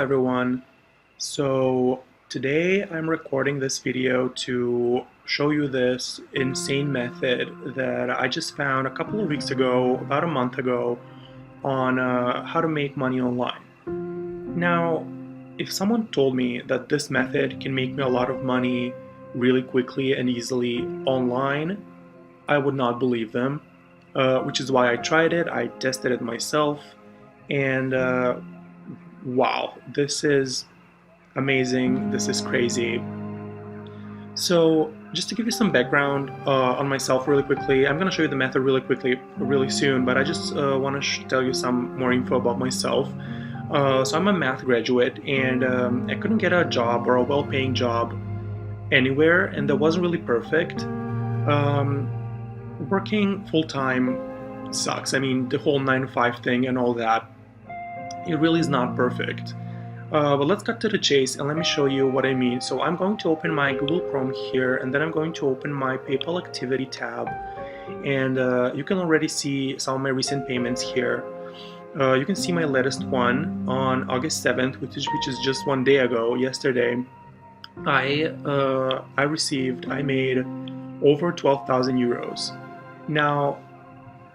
everyone. So today I'm recording this video to show you this insane method that I just found a couple of weeks ago, about a month ago, on how to make money online. Now, if someone told me that this method can make me a lot of money really quickly and easily online, I would not believe them, which is why I tried it. I tested it myself, and wow, this is amazing. This is crazy. So just to give you some background on myself really quickly, I'm going to show you the method really quickly, really soon, but I just want to tell you some more info about myself. So I'm a math graduate, and I couldn't get a job or a well-paying job anywhere, and that wasn't really perfect. Working full-time sucks. I mean, the whole 9 to 5 thing and all that, it really is not perfect. But let's cut to the chase and let me show you what I mean. So I'm going to open my Google Chrome here, and then I'm going to open my PayPal Activity tab, and you can already see some of my recent payments here. You can see my latest one on August 7th, which is just one day ago, yesterday. I made over 12,000 euros. Now,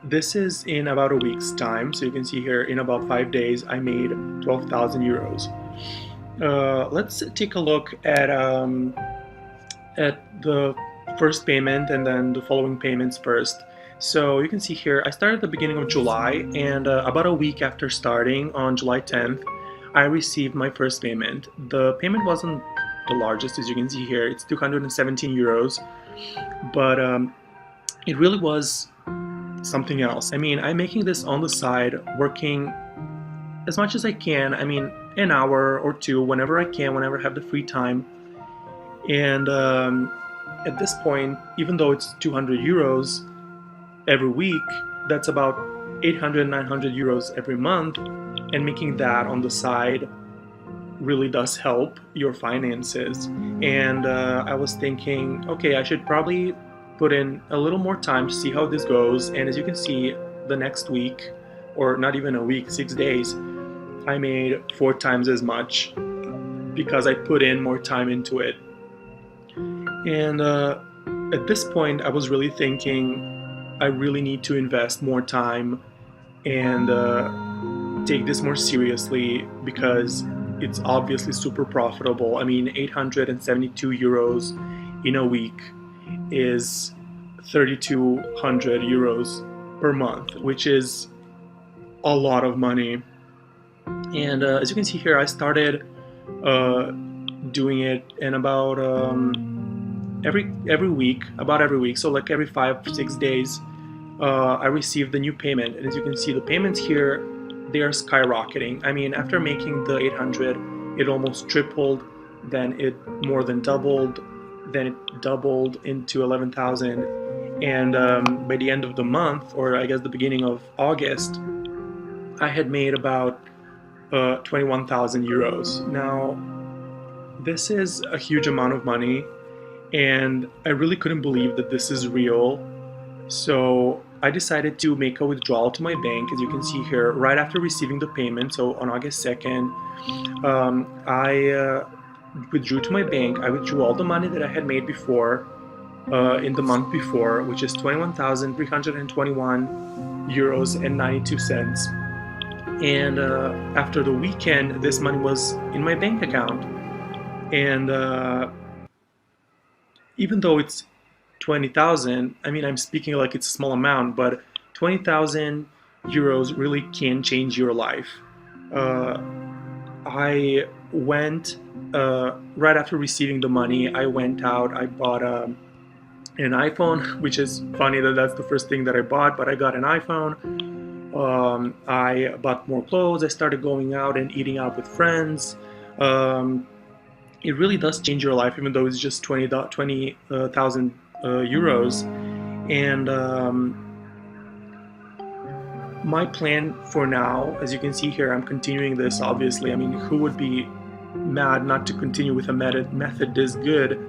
this is in about a week's time, so you can see here in about 5 days I made 12,000 euros. Let's take a look at the first payment and then the following payments first. So you can see here I started at the beginning of July, and about a week after starting on July 10th, I received my first payment. The payment wasn't the largest, as you can see here. It's 217 euros, but it really was something else. I mean, I'm making this on the side, working as much as I can. I mean, an hour or two, whenever I can, whenever I have the free time. And at this point, even though it's 200 euros every week, that's about 800, 900 euros every month. And making that on the side really does help your finances. And I was thinking, okay, I should probably put in a little more time to see how this goes. And as you can see, the next week, or not even a week, 6 days, I made 4 times as much because I put in more time into it. And at this point, I was really thinking I really need to invest more time and take this more seriously, because it's obviously super profitable. I mean, 872 euros in a week is 3,200 euros per month, which is a lot of money. And as you can see here, I started doing it in about every week, so like every 5-6 days, I received the new payment. And as you can see, the payments here, they are skyrocketing. I mean, after making the 800, it almost tripled, then it more than doubled, then it doubled into 11,000, and by the end of the month, or I guess the beginning of August, I had made about 21,000 euros. Now, this is a huge amount of money, and I really couldn't believe that this is real. So I decided to make a withdrawal to my bank, as you can see here, right after receiving the payment. So on August 2nd, I withdrew to my bank. I withdrew all the money that I had made before, in the month before, which is 21,321 euros and 92 cents. And after the weekend, this money was in my bank account. And even though it's 20,000, I mean, I'm speaking like it's a small amount, but 20,000 euros really can change your life. I went, right after receiving the money, I went out, I bought an iPhone, which is funny that that's the first thing that I bought, but I got an iPhone. I bought more clothes, I started going out and eating out with friends. It really does change your life, even though it's just 20,000 euros. And my plan for now, as you can see here, I'm continuing this, obviously. I mean, who would be mad not to continue with a method this good?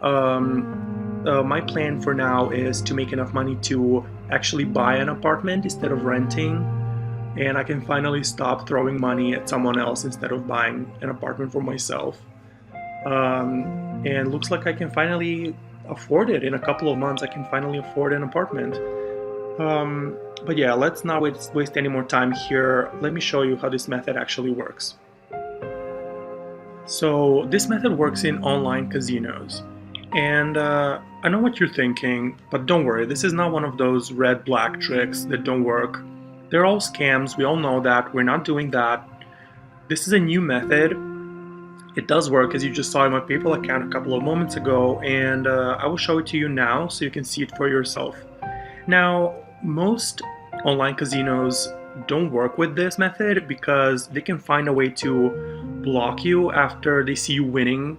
My plan for now is to make enough money to actually buy an apartment instead of renting. and I can finally stop throwing money at someone else instead of buying an apartment for myself. And looks like I can finally afford it. In a couple of months I can finally afford an apartment. But yeah, let's not waste any more time here. Let me show you how this method actually works. So this method works in online casinos. And I know what you're thinking, but don't worry, this is not one of those red-black tricks that don't work. They're all scams, we all know that, we're not doing that. This is a new method. It does work, as you just saw in my PayPal account a couple of moments ago, and I will show it to you now so you can see it for yourself. Now, most online casinos don't work with this method because they can find a way to block you after they see you winning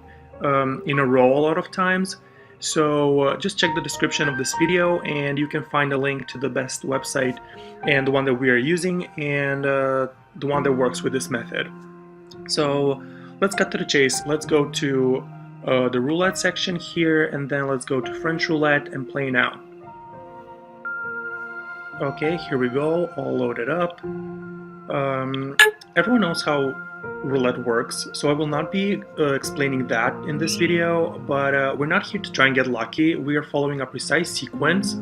in a row a lot of times. So just check the description of this video and you can find a link to the best website and the one that we are using and the one that works with this method. So let's cut to the chase. Let's go to the roulette section here, and then let's go to French roulette and play now. Okay, here we go, all loaded up. Everyone knows how roulette works, so I will not be explaining that in this video, but we're not here to try and get lucky. We are following a precise sequence.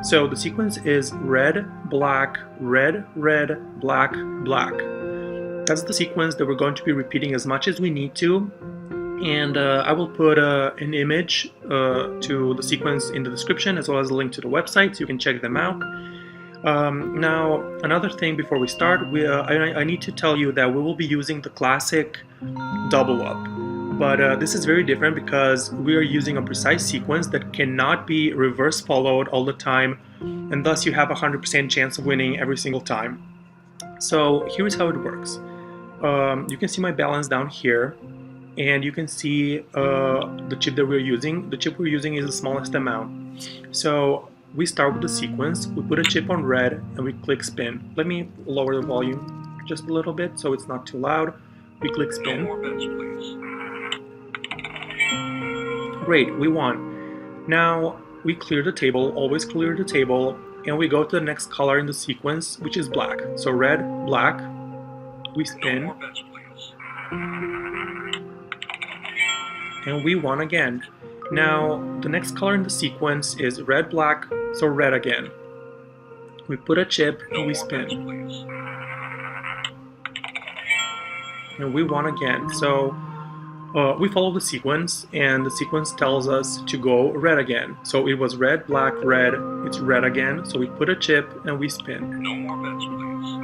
So the sequence is red, black, red, red, black, black. That's the sequence that we're going to be repeating as much as we need to. And I will put an image to the sequence in the description, as well as a link to the website so you can check them out. Now, another thing before we start, I need to tell you that we will be using the classic double up. But this is very different because we are using a precise sequence that cannot be reverse followed all the time, and thus you have a 100% chance of winning every single time. So here's how it works. You can see my balance down here, and you can see the chip that we're using. The chip we're using is the smallest amount. So we start with the sequence, we put a chip on red, and we click spin. Let me lower the volume just a little bit so it's not too loud. We click spin. No more bets, please. Great, we won. Now we clear the table, always clear the table, and we go to the next color in the sequence, which is black. So red, black, we spin. No more bets, please. And we won again. Now the next color in the sequence is red, black, so red again. We put a chip and we spin. And we won again. So we follow the sequence, and the sequence tells us to go red again. So it was red, black, red, it's red again. So we put a chip and we spin. No more bets, please.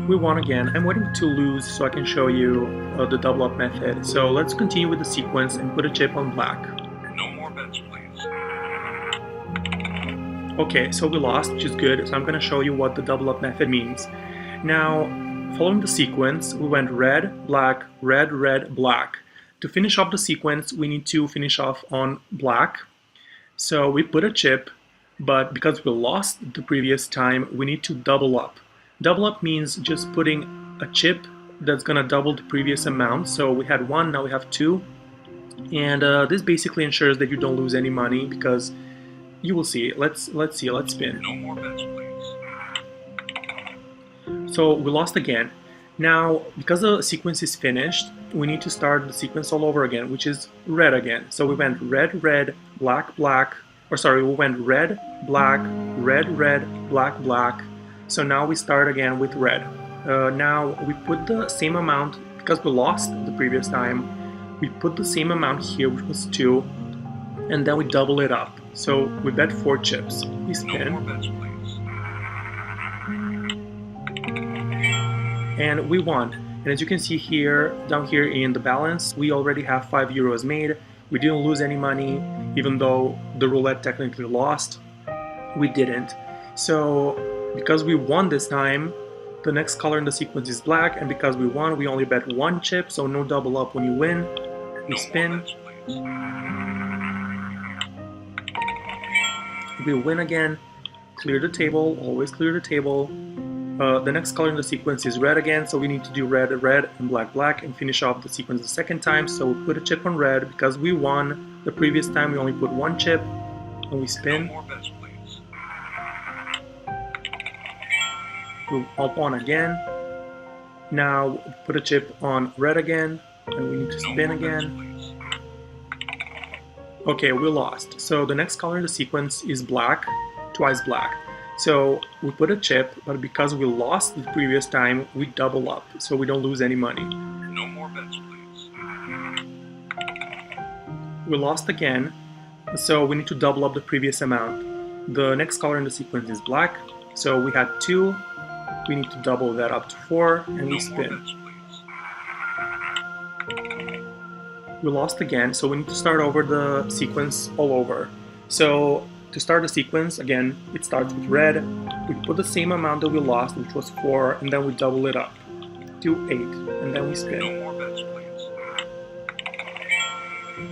We won again. I'm waiting to lose so I can show you the double up method. So let's continue with the sequence and put a chip on black. No more bets, please. Okay, so we lost, which is good. So I'm going to show you what the double up method means. Now, following the sequence, we went red, black, red, red, black. To finish off the sequence, we need to finish off on black. So we put a chip, but because we lost the previous time, we need to double up. Double up means just putting a chip that's gonna double the previous amount. So we had one, now we have two. And this basically ensures that you don't lose any money, because you will see. Let's see, let's spin. No more bets, please. So we lost again. Now, because the sequence is finished, we need to start the sequence all over again, which is red again. So we went red, red, black, black, or sorry, we went red, black, red, red, black, black. So now we start again with red. Now we put the same amount, because we lost the previous time, we put the same amount here, which was 2, and then we double it up. So we bet 4 chips. We spin. No more bets, please. And we won. And as you can see here, down here in the balance, we already have 5 euros made. We didn't lose any money, even though the roulette technically lost. We didn't. So because we won this time, the next color in the sequence is black, and because we won, we only bet 1 chip, so no double up when you win. We spin. We win again. Clear the table, always clear the table. The next color in the sequence is red again, so we need to do red, red, and black, black, and finish off the sequence the second time. So we put a chip on red. Because we won the previous time, we only put 1 chip, and we spin. No more bets, please. We'll up on again. Now put a chip on red again, and we need to No spin more bets, again. please. Okay, we lost. So the next color in the sequence is black, twice black. So we put a chip, but because we lost the previous time, we double up, so we don't lose any money. No more bets, please. We lost again, so we need to double up the previous amount. The next color in the sequence is black, so we had 2, we need to double that up to 4, and we No more spin. bets, please. We lost again, so we need to start over the sequence all over. So to start the sequence, again, it starts with red. We put the same amount that we lost, which was 4, and then we double it up to 8, and then we spin. No more bets, please.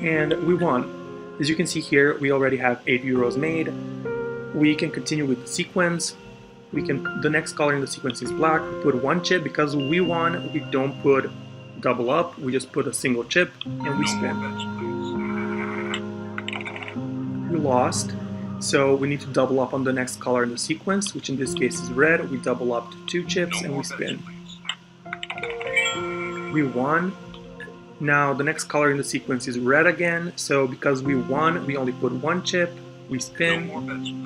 And we won. As you can see here, we already have 8 euros made. We can continue with the sequence. The next color in the sequence is black. We put 1 chip. Because we won, we don't put double up, we just put a single chip and we No spin. more bets, please. We lost, so we need to double up on the next color in the sequence, which in this case is red. We double up to 2 chips No and more we bets, spin. please. We won. Now the next color in the sequence is red again, so because we won, we only put 1 chip. We No spin. more bets, please.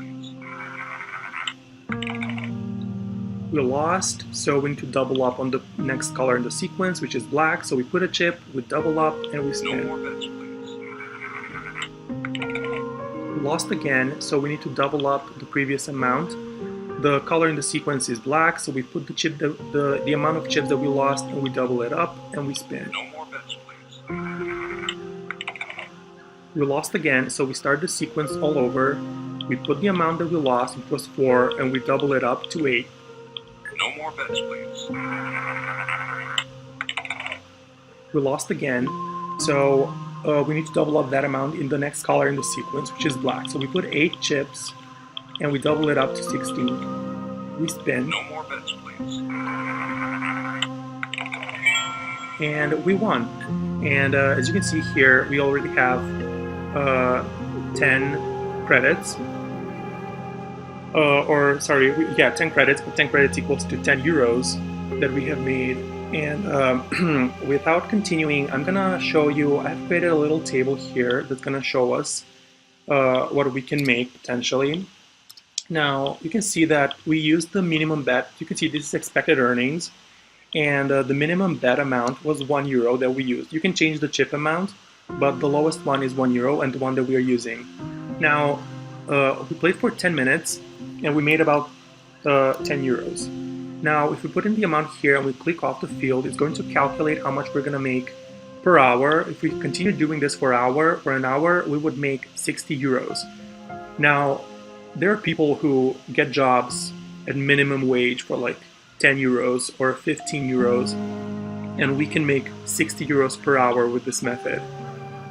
We lost, so we need to double up on the next color in the sequence, which is black. So we put a chip, we double up, and we No spin. more bets, please. We lost again, so we need to double up the previous amount. The color in the sequence is black, so we put the chip, the amount of chips that we lost, and we double it up, and we spin. No more bets, please. We lost again, so we start the sequence all over. We put the amount that we lost, which was 4, and we double it up to 8. No more bets, please. We lost again, so we need to double up that amount in the next color in the sequence, which is black. So we put 8 chips, and we double it up to 16. We spin, No more bets, please. and we won. And as you can see here, we already have 10 credits. 10 credits, but 10 credits equals to 10 euros that we have made. And without continuing, I'm gonna show you, I've created a little table here that's gonna show us what we can make potentially. Now, you can see that we used the minimum bet. You can see this is expected earnings, and the minimum bet amount was 1 euro that we used. You can change the chip amount, but the lowest one is 1 euro and the one that we are using. Now, we played for 10 minutes, and we made about 10 euros. Now, if we put in the amount here and we click off the field, it's going to calculate how much we're going to make per hour. If we continue doing this for an hour, we would make 60 euros. Now, there are people who get jobs at minimum wage for like 10 euros or 15 euros, and we can make 60 euros per hour with this method.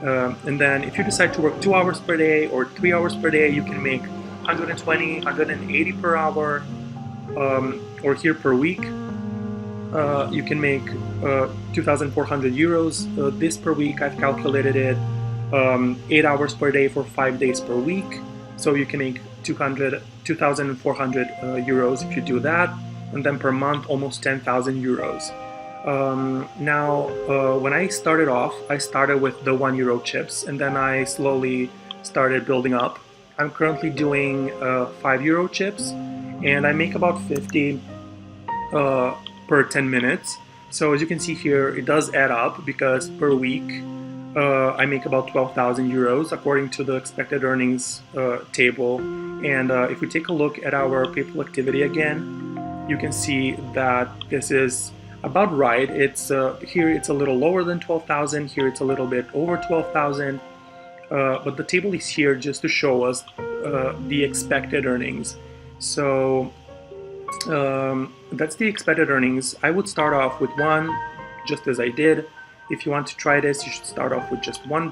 And then if you decide to work 2 hours per day or 3 hours per day, you can make 120, 180 per hour, or here per week. You can make 2,400 euros. This per week, I've calculated it 8 hours per day for 5 days per week. So you can make 2,400 euros if you do that. And then per month, almost 10,000 euros. When I started off, I started with the 1 euro chips, and then I slowly started building up. I'm currently doing 5 euro chips, and I make about 50 per 10 minutes. So as you can see here, it does add up because per week I make about 12,000 euros according to the expected earnings table. And if we take a look at our PayPal activity again, you can see that this is about right. It's here it's a little lower than 12,000, here it's a little bit over 12,000, but the table is here just to show us the expected earnings. So that's the expected earnings. I would start off with 1, just as I did. If you want to try this, you should start off with just 1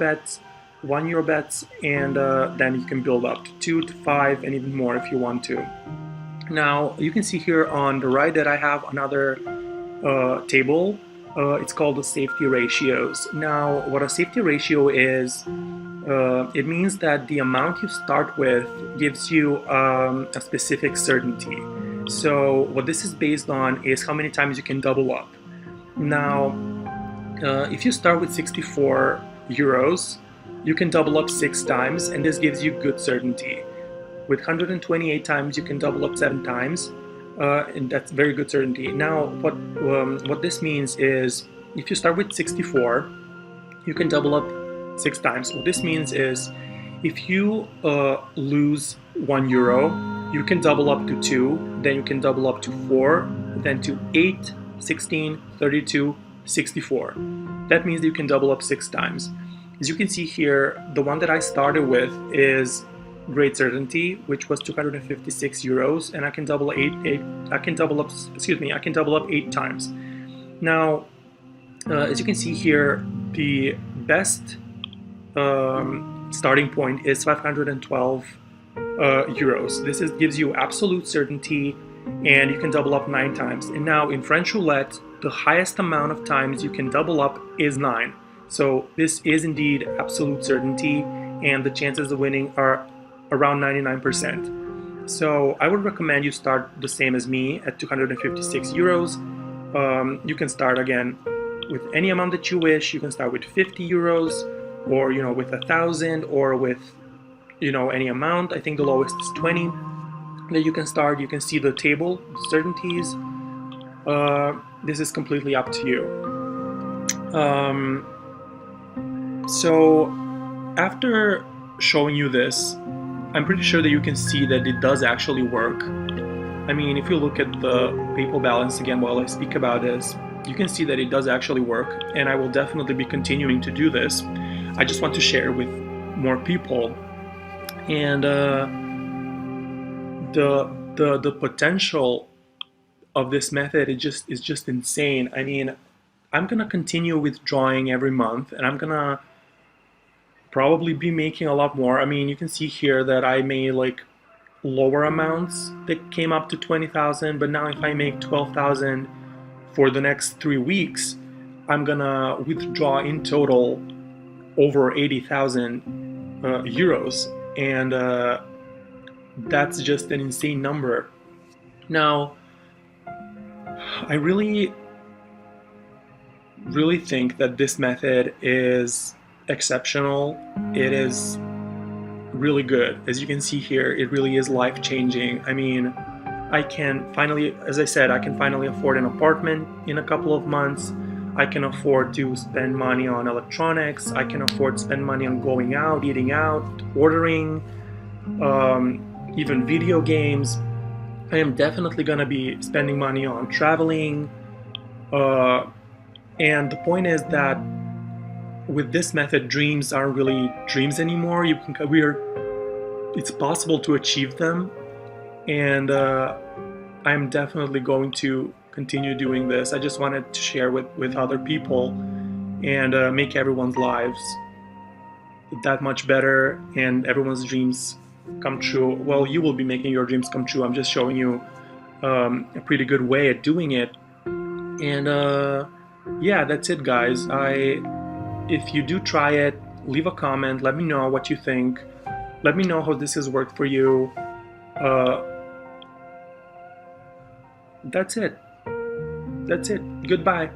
euro bets, and then you can build up to 2 to 5 and even more if you want to. Now you can see here on the right that I have another table. It's called the safety ratios. Now what a safety ratio is, it means that the amount you start with gives you a specific certainty. So what this is based on is how many times you can double up. Now, if you start with 64 euros, you can double up 6 times, and this gives you good certainty. With 128 times, you can double up 7 times, and that's very good certainty. Now, what this means is, if you start with 64, you can double up 6 times. What this means is, if you lose 1 euro, you can double up to 2, then you can double up to 4, then to 8, 16, 32, 64. That means that you can double up 6 times. As you can see here, the one that I started with is great certainty, which was 256 euros, and I can double up 8 times. Now, as you can see here, the best starting point is 512 euros. This gives you absolute certainty, and you can double up 9 times. And now in French roulette, the highest amount of times you can double up is 9. So this is indeed absolute certainty, and the chances of winning are around 99%. So I would recommend you start the same as me at 256 euros. You can start again with any amount that you wish. You can start with 50 euros, or with 1,000, or with any amount. I think the lowest is 20 that you can start. You can see the table, certainties. This is completely up to you. So after showing you this, I'm pretty sure that you can see that it does actually work. I mean, if you look at the PayPal balance again while I speak about this, you can see that it does actually work, and I will definitely be continuing to do this. I just want to share with more people. And the potential of this method is just insane. I mean, I'm gonna continue withdrawing every month, and I'm gonna probably be making a lot more. I mean, you can see here that I made like lower amounts that came up to 20,000, but now if I make 12,000 for the next 3 weeks, I'm gonna withdraw in total over 80,000 euros, and that's just an insane number. Now, I really think that this method is exceptional. It is really good. As you can see here, it really is life-changing. I mean, I can finally, as I said, I can finally afford an apartment in a couple of months. I can afford to spend money on electronics. I can afford to spend money on going out, eating out, ordering, even video games. I am definitely gonna be spending money on traveling. And the point is that with this method, dreams aren't really dreams anymore. It's possible to achieve them, and I'm definitely going to continue doing this. I just wanted to share with other people and make everyone's lives that much better, and everyone's dreams come true. Well, you will be making your dreams come true. I'm just showing you a pretty good way at doing it. And yeah, that's it, guys. If you do try it, leave a comment. Let me know what you think. Let me know how this has worked for you. That's it. Goodbye.